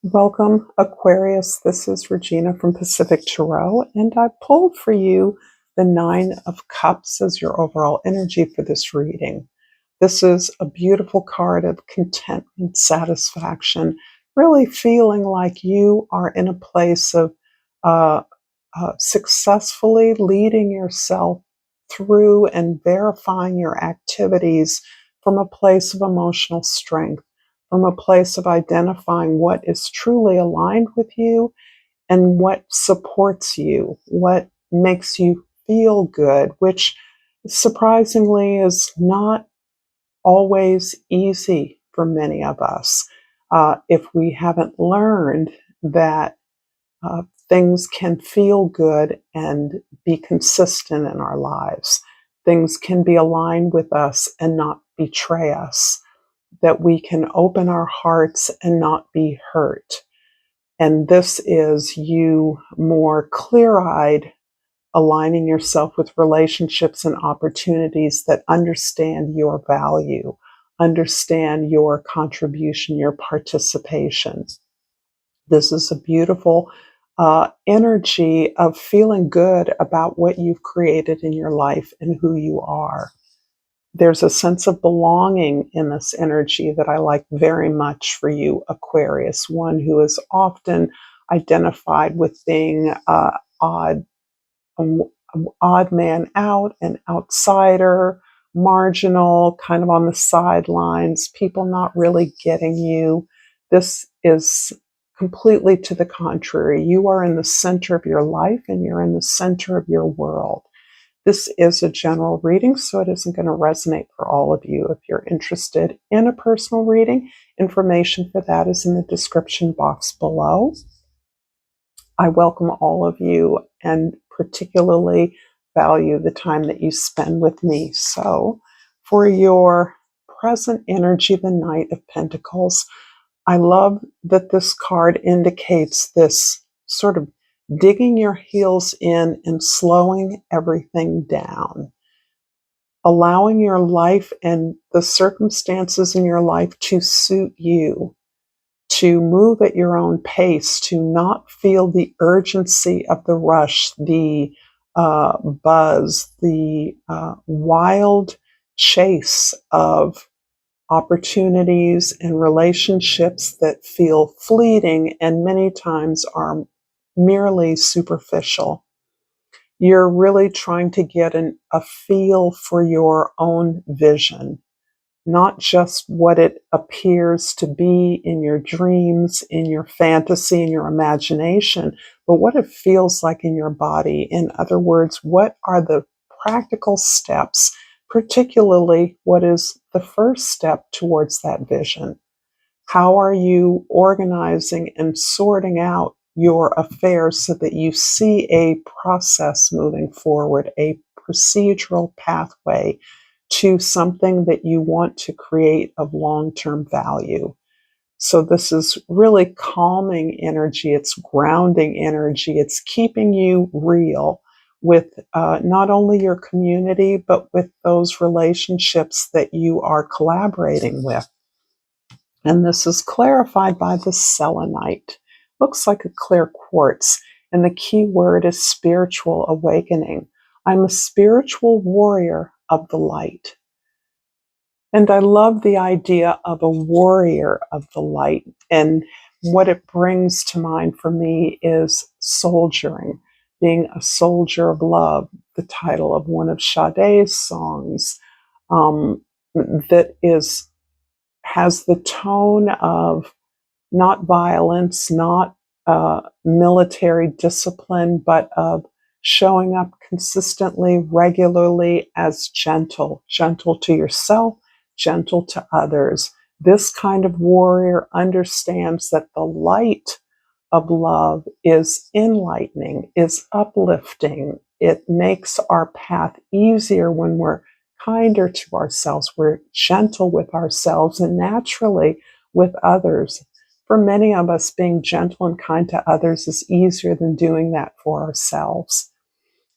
Welcome, Aquarius. This is Regina from Pacific Tarot, and I pulled for you the Nine of Cups as your overall energy for this reading. This is a beautiful card of contentment, satisfaction, really feeling like you are in a place of successfully leading yourself through and verifying your activities from a place of emotional strength, from a place of identifying what is truly aligned with you and what supports you, what makes you feel good, which surprisingly is not always easy for many of us if we haven't learned that uh, things can feel good and be consistent in our lives. Things can be aligned with us and not betray us, that we can open our hearts and not be hurt. And this is you more clear-eyed, aligning yourself with relationships and opportunities that understand your value, understand your contribution, your participation. This is a beautiful energy of feeling good about what you've created in your life and who you are. There's a sense of belonging in this energy that I like very much for you, Aquarius, one who is often identified with being odd, an odd man out, an outsider, marginal, kind of on the sidelines, people not really getting you. This is completely to the contrary. You are in the center of your life and you're in the center of your world. This is a general reading, so it isn't going to resonate for all of you. If you're interested in a personal reading, information for that is in the description box below. I welcome all of you and particularly value the time that you spend with me. So for your present energy, the Knight of Pentacles, I love that this card indicates this sort of digging your heels in and slowing everything down, allowing your life and the circumstances in your life to suit you, to move at your own pace, to not feel the urgency of the rush, the buzz, the wild chase of opportunities and relationships that feel fleeting and many times are merely superficial. You're really trying to get a feel for your own vision, not just what it appears to be in your dreams, in your fantasy, in your imagination, but what it feels like in your body. In other words, what are the practical steps, particularly what is the first step towards that vision? How are you organizing and sorting out your affairs so that you see a process moving forward, a procedural pathway to something that you want to create of long-term value? So this is really calming energy. It's grounding energy. It's keeping you real with not only your community, but with those relationships that you are collaborating with. And this is clarified by the selenite. Looks like a clear quartz. And the key word is spiritual awakening. I'm a spiritual warrior of the light. And I love the idea of a warrior of the light. And what it brings to mind for me is soldiering, being a soldier of love, the title of one of Sade's songs, that has the tone of not violence, not military discipline, but of showing up consistently, regularly as gentle to yourself, gentle to others. This kind of warrior understands that the light of love is enlightening, is uplifting. It makes our path easier when we're kinder to ourselves, we're gentle with ourselves and naturally with others. For many of us, being gentle and kind to others is easier than doing that for ourselves.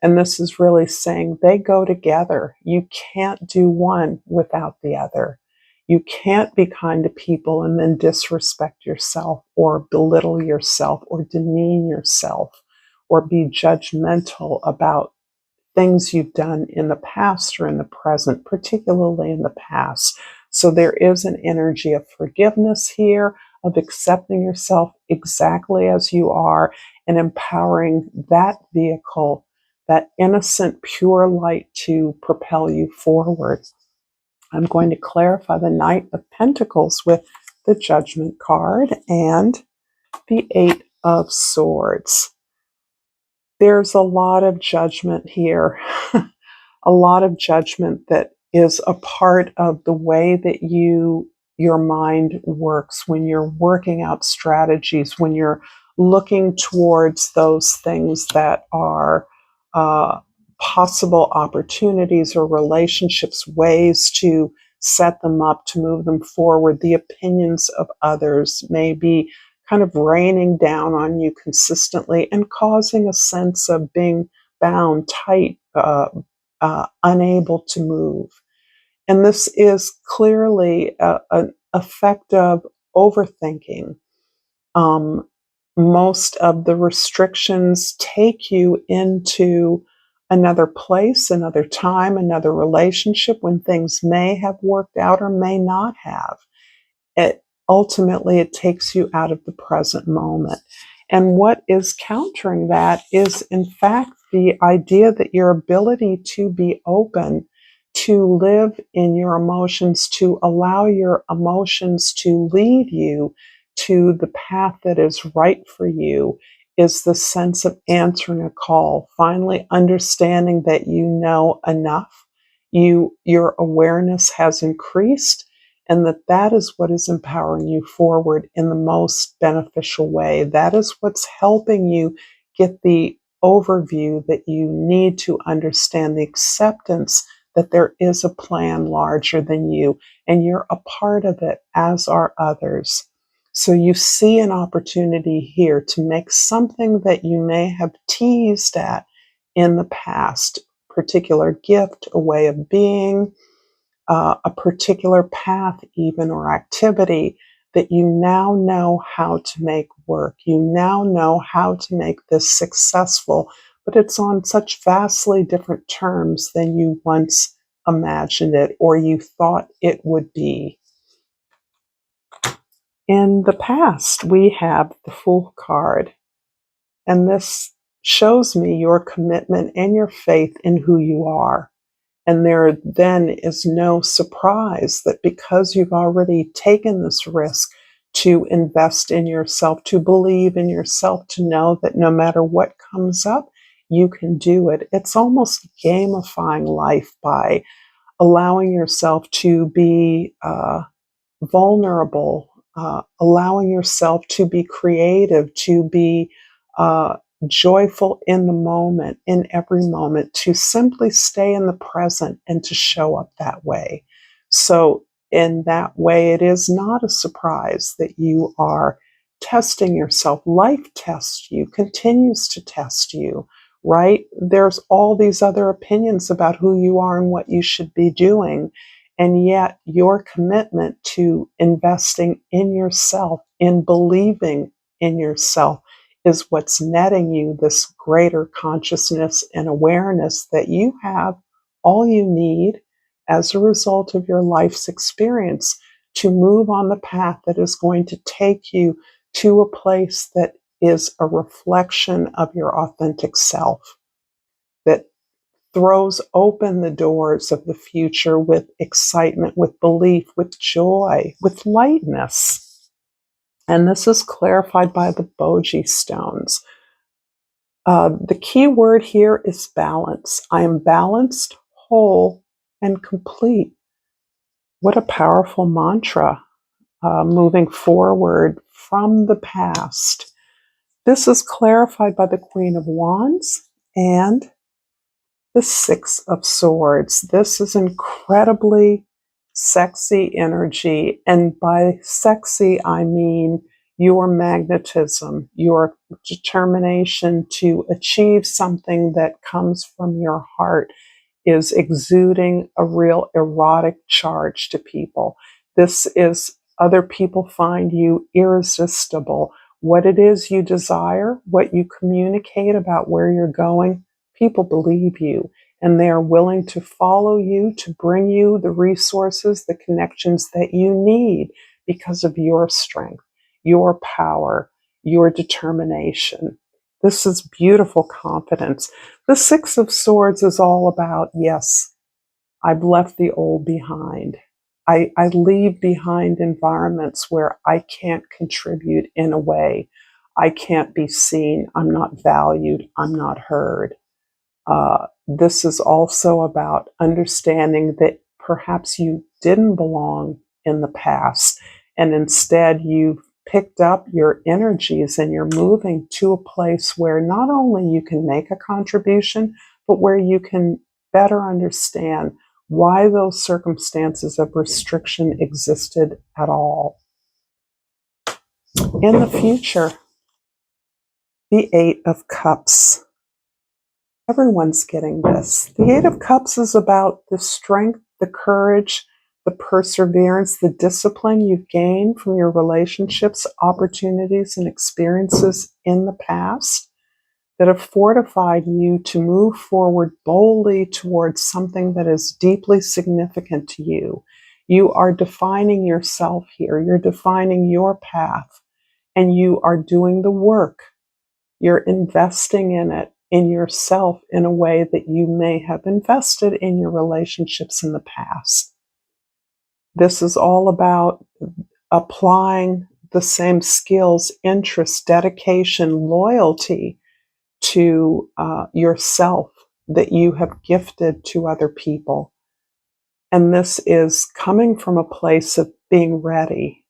And this is really saying they go together. You can't do one without the other. You can't be kind to people and then disrespect yourself or belittle yourself or demean yourself or be judgmental about things you've done in the past or in the present, particularly in the past. So there is an energy of forgiveness here, of accepting yourself exactly as you are and empowering that vehicle, that innocent, pure light to propel you forward. I'm going to clarify the Knight of Pentacles with the Judgment card and the Eight of Swords. There's a lot of judgment here, a lot of judgment that is a part of the way that your mind works when you're working out strategies, when you're looking towards those things that are possible opportunities or relationships, ways to set them up, to move them forward. The opinions of others may be kind of raining down on you consistently and causing a sense of being bound tight, unable to move. And this is clearly an effect of overthinking. Most of the restrictions take you into another place, another time, another relationship when things may have worked out or may not have. Ultimately, it takes you out of the present moment. And what is countering that is, in fact, the idea that your ability to be open, to live in your emotions, to allow your emotions to lead you to the path that is right for you, is the sense of answering a call, finally understanding that you know enough, your awareness has increased, and that is what is empowering you forward in the most beneficial way. That is what's helping you get the overview that you need to understand the acceptance that there is a plan larger than you, and you're a part of it, as are others. So you see an opportunity here to make something that you may have teased at in the past, particular gift, a way of being, a particular path even or activity that you now know how to make work. You now know how to make this successful, but it's on such vastly different terms than you once imagined it or you thought it would be. In the past, we have the Fool card, and this shows me your commitment and your faith in who you are. And there then is no surprise that because you've already taken this risk to invest in yourself, to believe in yourself, to know that no matter what comes up, you can do it. It's almost gamifying life by allowing yourself to be vulnerable, allowing yourself to be creative, to be joyful in the moment, in every moment, to simply stay in the present and to show up that way. So in that way, it is not a surprise that you are testing yourself. Life tests you, continues to test you, right? There's all these other opinions about who you are and what you should be doing. And yet your commitment to investing in yourself, in believing in yourself, is what's netting you this greater consciousness and awareness that you have all you need as a result of your life's experience to move on the path that is going to take you to a place that is a reflection of your authentic self, that throws open the doors of the future with excitement, with belief, with joy, with lightness. And this is clarified by the Boji stones. The key word here is balance. I am balanced, whole, and complete. What a powerful mantra moving forward from the past. This is clarified by the Queen of Wands and the Six of Swords. This is incredibly sexy energy. And by sexy, I mean your magnetism, your determination to achieve something that comes from your heart is exuding a real erotic charge to people. This is other people find you irresistible. What it is you desire, what you communicate about where you're going, people believe you, and they are willing to follow you, to bring you the resources, the connections that you need because of your strength, your power, your determination. This is beautiful confidence. The Six of Swords is all about, yes, I've left the old behind. I leave behind environments where I can't contribute in a way. I can't be seen. I'm not valued. I'm not heard. This is also about understanding that perhaps you didn't belong in the past, and instead you've picked up your energies and you're moving to a place where not only you can make a contribution, but where you can better understand why those circumstances of restriction existed at all. In the future, the Eight of Cups. Everyone's getting this. The Eight of Cups is about the strength, the courage, the perseverance, the discipline you've gained from your relationships, opportunities, and experiences in the past that have fortified you to move forward boldly towards something that is deeply significant to you. You are defining yourself here. You're defining your path, and you are doing the work. You're investing in it, in yourself, in a way that you may have invested in your relationships in the past. This is all about applying the same skills, interests, dedication, loyalty to yourself that you have gifted to other people. And this is coming from a place of being ready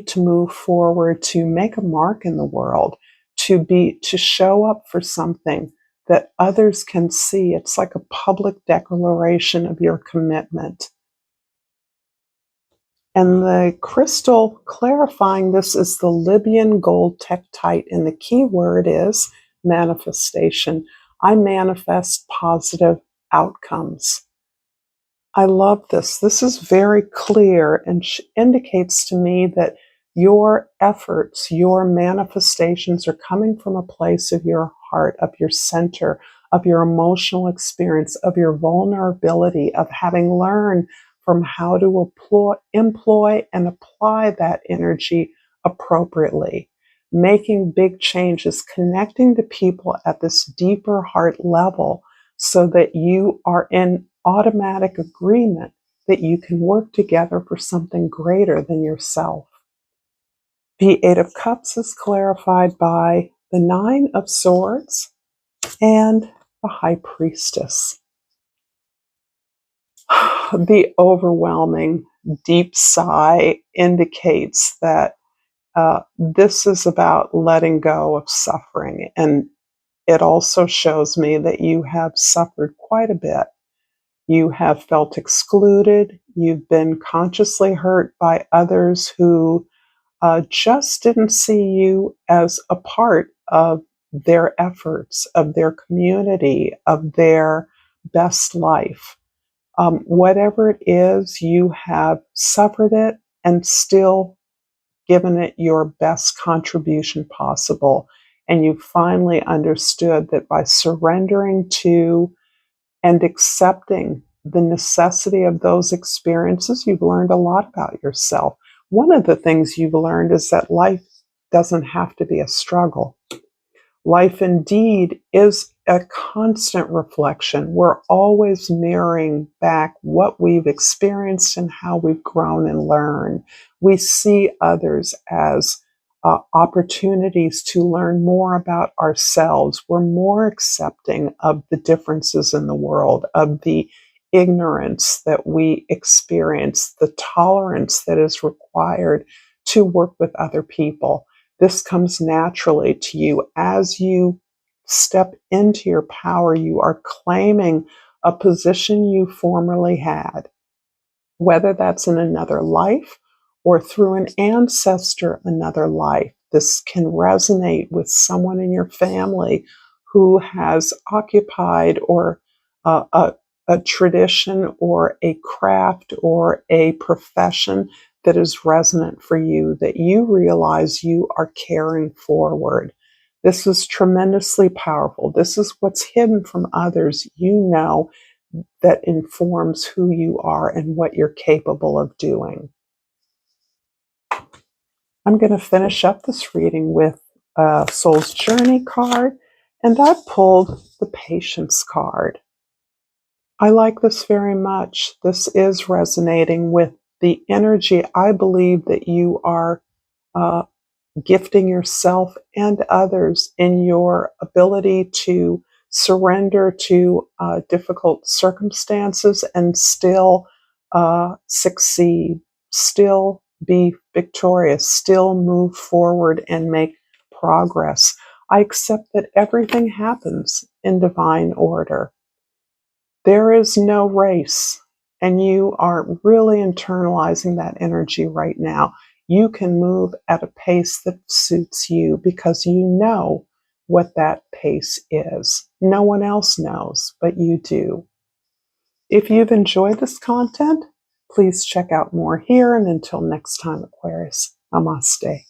to move forward, to make a mark in the world, to show up for something that others can see. It's like a public declaration of your commitment. And the crystal clarifying this is the Libyan gold tektite, and the key word is manifestation. I manifest positive outcomes. I love this. This is very clear and indicates to me that your efforts, your manifestations are coming from a place of your heart, of your center, of your emotional experience, of your vulnerability, of having learned from how to employ and apply that energy appropriately, making big changes, connecting to people at this deeper heart level so that you are in automatic agreement that you can work together for something greater than yourself. The Eight of Cups is clarified by the Nine of Swords and the High Priestess. The overwhelming deep sigh indicates that this is about letting go of suffering. And it also shows me that you have suffered quite a bit. You have felt excluded. You've been consciously hurt by others who just didn't see you as a part of their efforts, of their community, of their best life. Whatever it is, you have suffered it and still given it your best contribution possible. And you finally understood that by surrendering to and accepting the necessity of those experiences, you've learned a lot about yourself. One of the things you've learned is that life doesn't have to be a struggle. Life indeed is a constant reflection. We're always mirroring back what we've experienced and how we've grown and learned. We see others as opportunities to learn more about ourselves. We're more accepting of the differences in the world, of the ignorance that we experience, the tolerance that is required to work with other people. This comes naturally to you as you step into your power. You are claiming a position you formerly had, whether that's in another life or through an ancestor, another life. This can resonate with someone in your family who has occupied or a tradition or a craft or a profession that is resonant for you, that you realize you are carrying forward. This is tremendously powerful. This is what's hidden from others, you know, that informs who you are and what you're capable of doing. I'm going to finish up this reading with a Soul's Journey card, and I pulled the Patience card. I like this very much. This is resonating with the energy I believe that you are gifting yourself and others in your ability to surrender to difficult circumstances and still succeed, still be victorious, still move forward and make progress. I accept that everything happens in divine order. There is no race, and you are really internalizing that energy right now. You can move at a pace that suits you because you know what that pace is. No one else knows, but you do. If you've enjoyed this content, please check out more here. And until next time, Aquarius, namaste.